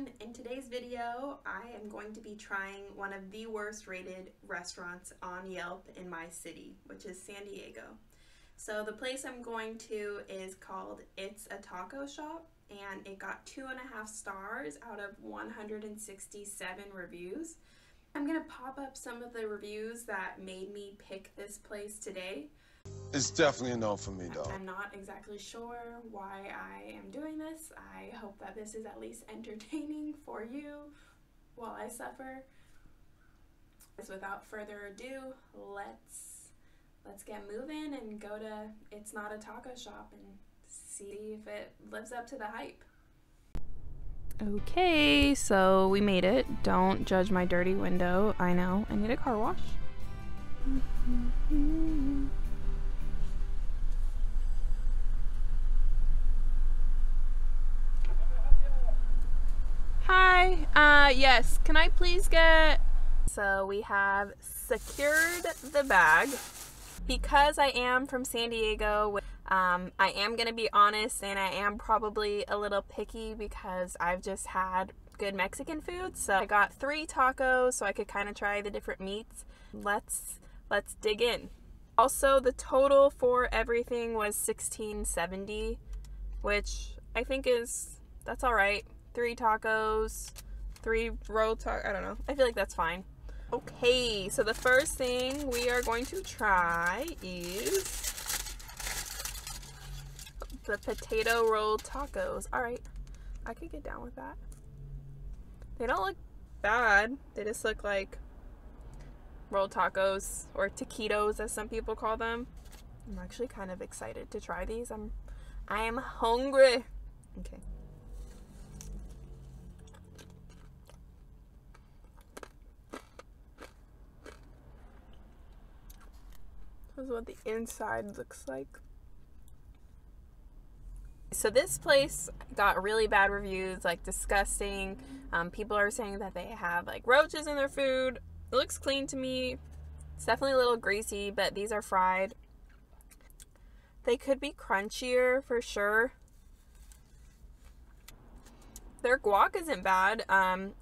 everyone. In today's video, I am going to be trying one of the worst rated restaurants on Yelp in my city, which is San Diego. So the place I'm going to is called It's a Taco Shop, and it got 2.5 stars out of 167 reviews. I'm gonna pop up some of the reviews that made me pick this place today. It's definitely a no for me, though. I'm not exactly sure why I am doing this. I hope that this is at least entertaining for you while I suffer. So without further ado, let's get moving and go to It's Not a Taco Shop and see if it lives up to the hype. Okay, so we made it. Don't judge my dirty window. I know. I need a car wash. Hi, yes, can I please get... So we have secured the bag. Because I am from San Diego, I am going to be honest, and I am probably a little picky because I've just had good Mexican food. So I got 3 tacos so I could kind of try the different meats. Let's dig in. Also, the total for everything was $16.70, which I think that's all right. 3 tacos, 3 rolled tacos, I don't know. I feel like that's fine. Okay, so the first thing we are going to try is the potato rolled tacos. All right, I could get down with that. They don't look bad. They just look like rolled tacos, or taquitos as some people call them. I'm actually kind of excited to try these. I am hungry. Okay. This is what the inside looks like. So this place got really bad reviews, like disgusting. People are saying that they have like roaches in their food. It looks clean to me. It's definitely a little greasy, but these are fried. They could be crunchier for sure. Their guac isn't bad.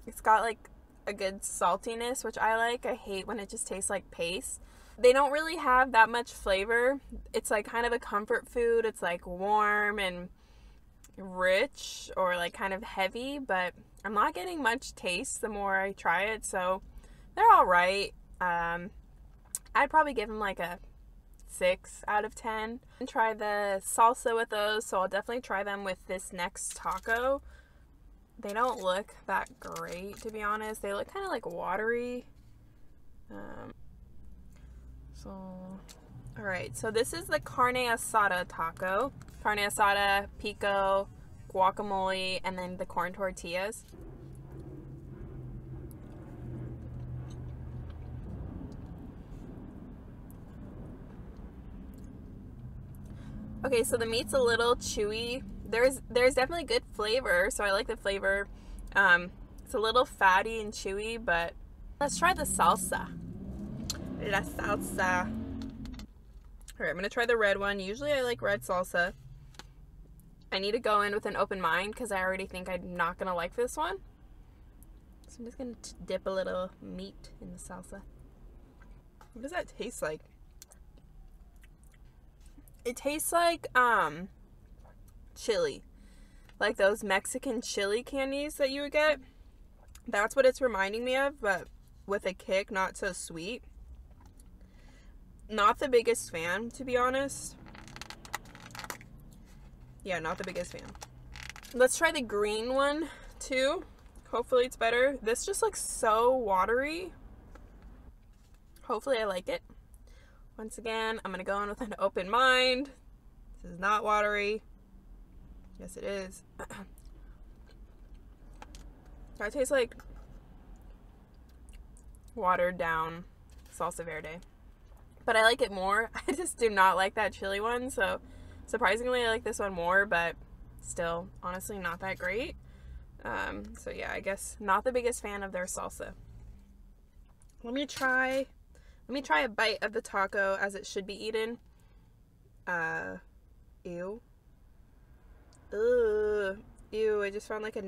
It's got like a good saltiness, which I like. I hate when it just tastes like paste. They don't really have that much flavor. It's like kind of a comfort food. It's like warm and rich, or like kind of heavy, but I'm not getting much taste the more I try it, so they're all right. I'd probably give them like a 6 out of 10. And try the salsa with those, so I'll definitely try them with this next taco. They don't look that great, to be honest. They look kind of like watery. Alright, so this is the carne asada taco. Carne asada, pico, guacamole, and then the corn tortillas. Okay, so the meat's a little chewy. There's definitely good flavor, so I like the flavor. It's a little fatty and chewy, but let's try the salsa. La salsa. Alright, I'm going to try the red one. Usually I like red salsa. I need to go in with an open mind because I already think I'm not going to like this one. So I'm just going to dip a little meat in the salsa. What does that taste like? It tastes like chili. Like those Mexican chili candies that you would get. That's what it's reminding me of, but with a kick, not so sweet. Not the biggest fan, to be honest. Yeah, not the biggest fan. Let's try the green one, too. Hopefully it's better. This just looks so watery. Hopefully I like it. Once again, I'm going to go in with an open mind. This is not watery. Yes, it is. That tastes like watered down salsa verde. But I like it more. I just do not like that chili one, so surprisingly I like this one more, but still honestly not that great. So yeah, I guess not the biggest fan of their salsa. Let me try a bite of the taco as it should be eaten. Ew. Ugh. Ew, I just found like a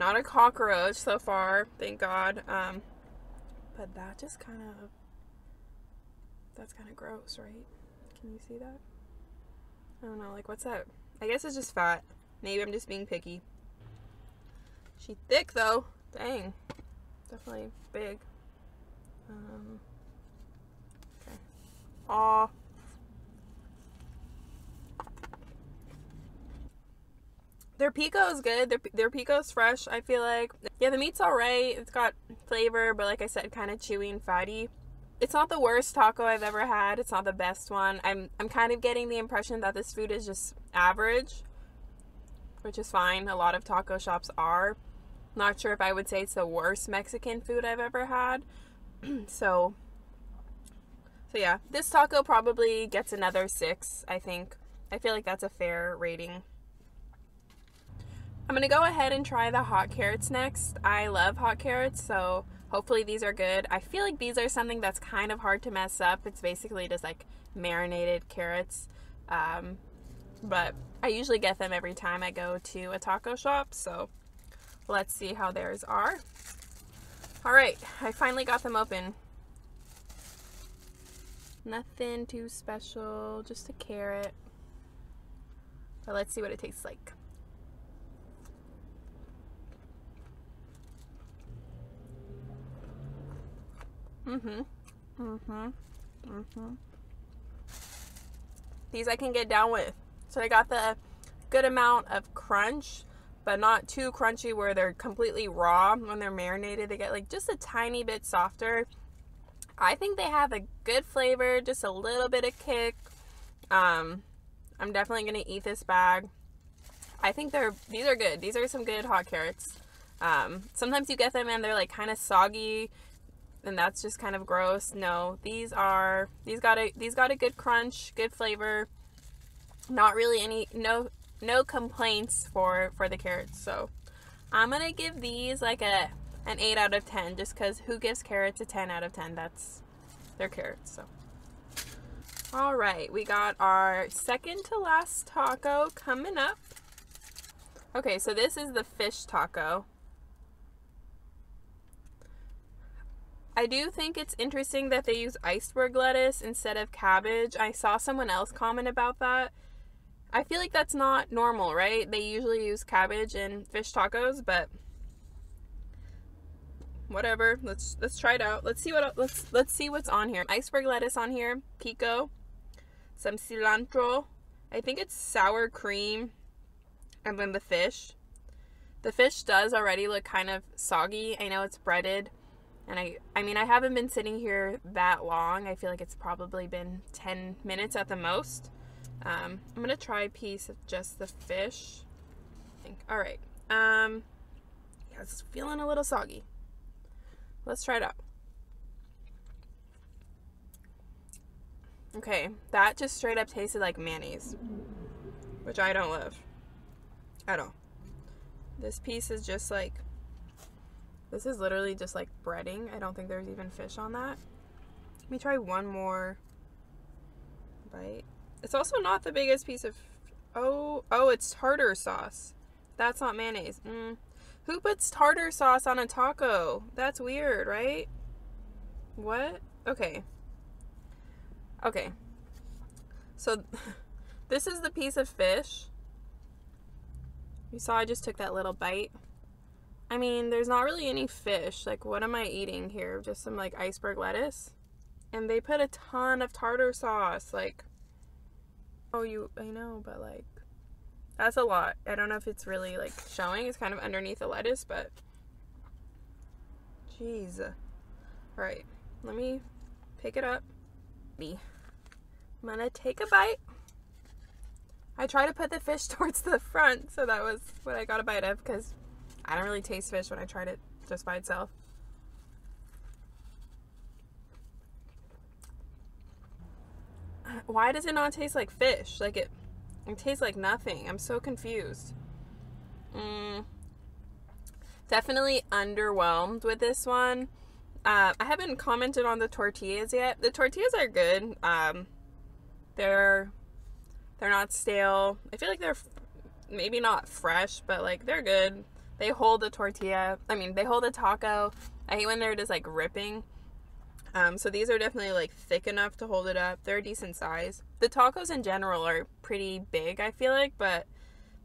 Not a cockroach so far, thank God. But that just that's kind of gross, right? Can you see that? I don't know, like what's that? I guess it's just fat. Maybe I'm just being picky. She's thick though. Dang. Definitely big. Okay. Aw. Their pico is good. Their pico's fresh, I feel like. Yeah, the meat's alright. It's got flavor, but like I said, kind of chewy and fatty. It's not the worst taco I've ever had. It's not the best one. I'm kind of getting the impression that this food is just average, which is fine. A lot of taco shops are. Not sure if I would say it's the worst Mexican food I've ever had. So yeah, this taco probably gets another 6, I think. I feel like that's a fair rating. I'm going to go ahead and try the hot carrots next. I love hot carrots, so hopefully these are good. I feel like these are something that's kind of hard to mess up. It's basically just like marinated carrots. But I usually get them every time I go to a taco shop, so let's see how theirs are. Alright, I finally got them open. Nothing too special, just a carrot. But let's see what it tastes like. These I can get down with. So I got the good amount of crunch, but not too crunchy where they're completely raw. When they're marinated, they get like just a tiny bit softer. I think they have a good flavor, just a little bit of kick. I'm definitely gonna eat this bag. I think these are good. These are some good hot carrots. Sometimes you get them and they're like kind of soggy, and that's just kind of gross. No, these got a good crunch, good flavor. Not really no complaints for the carrots. So I'm gonna give these like an 8 out of 10, just because who gives carrots a 10 out of 10? They're carrots. So all right, we got our second to last taco coming up. Okay, so this is the fish taco. I do think it's interesting that they use iceberg lettuce instead of cabbage. I saw someone else comment about that. I feel like that's not normal, right? They usually use cabbage in fish tacos, but whatever. Let's try it out. Let's see what's on here. Iceberg lettuce on here, pico, some cilantro. I think it's sour cream, and then the fish. The fish does already look kind of soggy. I know it's breaded. And I mean, I haven't been sitting here that long. I feel like it's probably been 10 minutes at the most. I'm going to try a piece of just the fish. I think. All right. Yeah, it's feeling a little soggy. Let's try it out. Okay, that just straight up tasted like mayonnaise, which I don't love at all. This piece is just like, this is literally just like breading. I don't think there's even fish on that. Let me try one more bite. It's also not the biggest piece of, oh, it's tartar sauce. That's not mayonnaise. Who puts tartar sauce on a taco? That's weird, right? What? Okay. So this is the piece of fish. You saw I just took that little bite. I mean, there's not really any fish. Like, what am I eating here? Just some, like, iceberg lettuce? And they put a ton of tartar sauce. Like, I know, but, like, that's a lot. I don't know if it's really, like, showing. It's kind of underneath the lettuce, but jeez. Alright, let me pick it up. I'm gonna take a bite. I try to put the fish towards the front, so that was what I got a bite of, because I don't really taste fish when I tried it just by itself. Why does it not taste like fish? Like it tastes like nothing. I'm so confused. Definitely underwhelmed with this one. I haven't commented on the tortillas yet. The tortillas are good. They're not stale. I feel like they're maybe not fresh, but like they're good. They hold the tortilla. I mean, they hold the taco. I hate when they're just like ripping. So these are definitely like thick enough to hold it up. They're a decent size. The tacos in general are pretty big, I feel like, but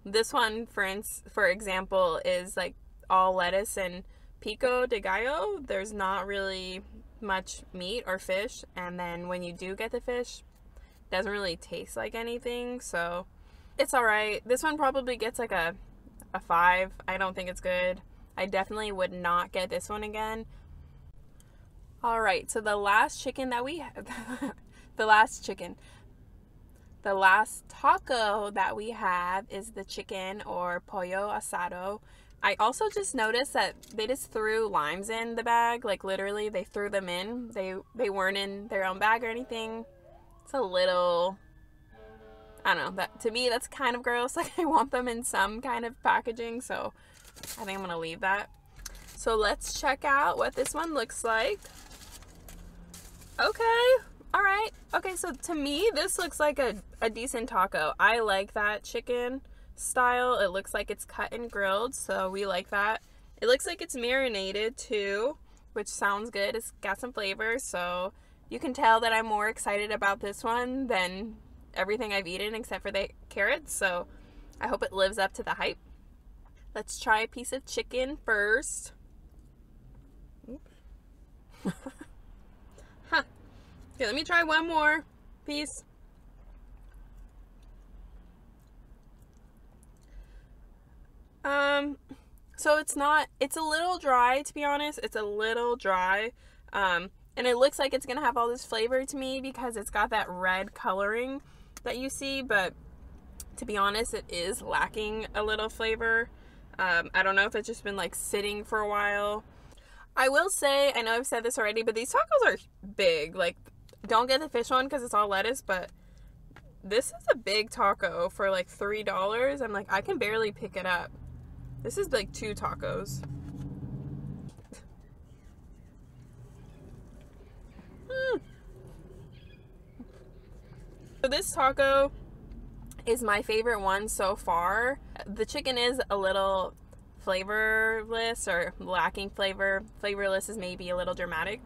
this one, for example, is like all lettuce and pico de gallo. There's not really much meat or fish, and then when you do get the fish, it doesn't really taste like anything, so it's alright. This one probably gets like a 5. I don't think it's good. I definitely would not get this one again. Alright, so the last chicken that we have, the last taco that we have is the chicken or pollo asado. I also just noticed that they just threw limes in the bag. Like literally they threw them in. They weren't in their own bag or anything. It's a little, I don't know, that to me that's kind of gross. Like I want them in some kind of packaging, so I think I'm gonna leave that. So let's check out what this one looks like. Okay, alright. Okay, so to me this looks like a decent taco. I like that chicken style. It looks like it's cut and grilled, so we like that. It looks like it's marinated too, which sounds good. It's got some flavor, so you can tell that I'm more excited about this one than everything I've eaten except for the carrots, so I hope it lives up to the hype. Let's try a piece of chicken first. Huh. Okay, let me try one more piece. So it's a little dry, to be honest. It's a little dry. And it looks like it's gonna have all this flavor to me because it's got that red coloring that you see, but to be honest, it is lacking a little flavor. I don't know if it's just been like sitting for a while. I will say, I know I've said this already, but these tacos are big. Like, don't get the fish one because it's all lettuce, but this is a big taco for like $3. I'm like, I can barely pick it up. This is like 2 tacos. So this taco is my favorite one so far. The chicken is a little flavorless or lacking flavor. Flavorless is maybe a little dramatic.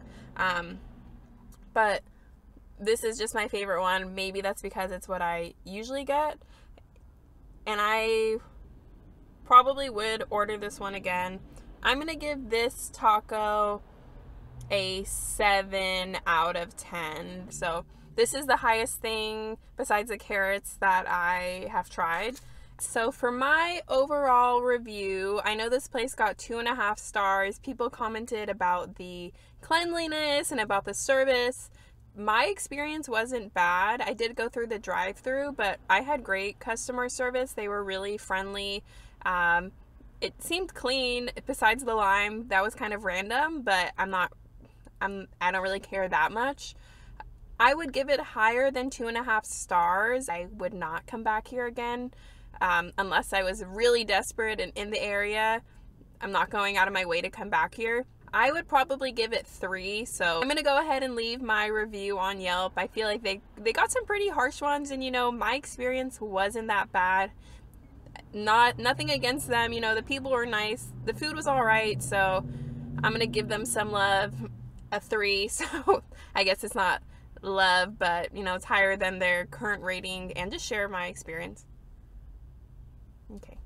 But this is just my favorite one. Maybe that's because it's what I usually get. And I probably would order this one again. I'm gonna give this taco a 7 out of 10. So this is the highest thing besides the carrots that I have tried. So for my overall review, I know this place got 2.5 stars. People commented about the cleanliness and about the service. My experience wasn't bad. I did go through the drive-thru, but I had great customer service. They were really friendly. It seemed clean besides the lime. That was kind of random, but I don't really care that much. I would give it higher than 2.5 stars. I would not come back here again. Unless I was really desperate and in the area. I'm not going out of my way to come back here. I would probably give it 3, so I'm gonna go ahead and leave my review on Yelp. I feel like they got some pretty harsh ones, and you know, my experience wasn't that bad. Nothing against them, you know, the people were nice, the food was alright, so I'm gonna give them some love, a 3, so I guess it's not love, but you know, it's higher than their current rating, and just share my experience. Okay.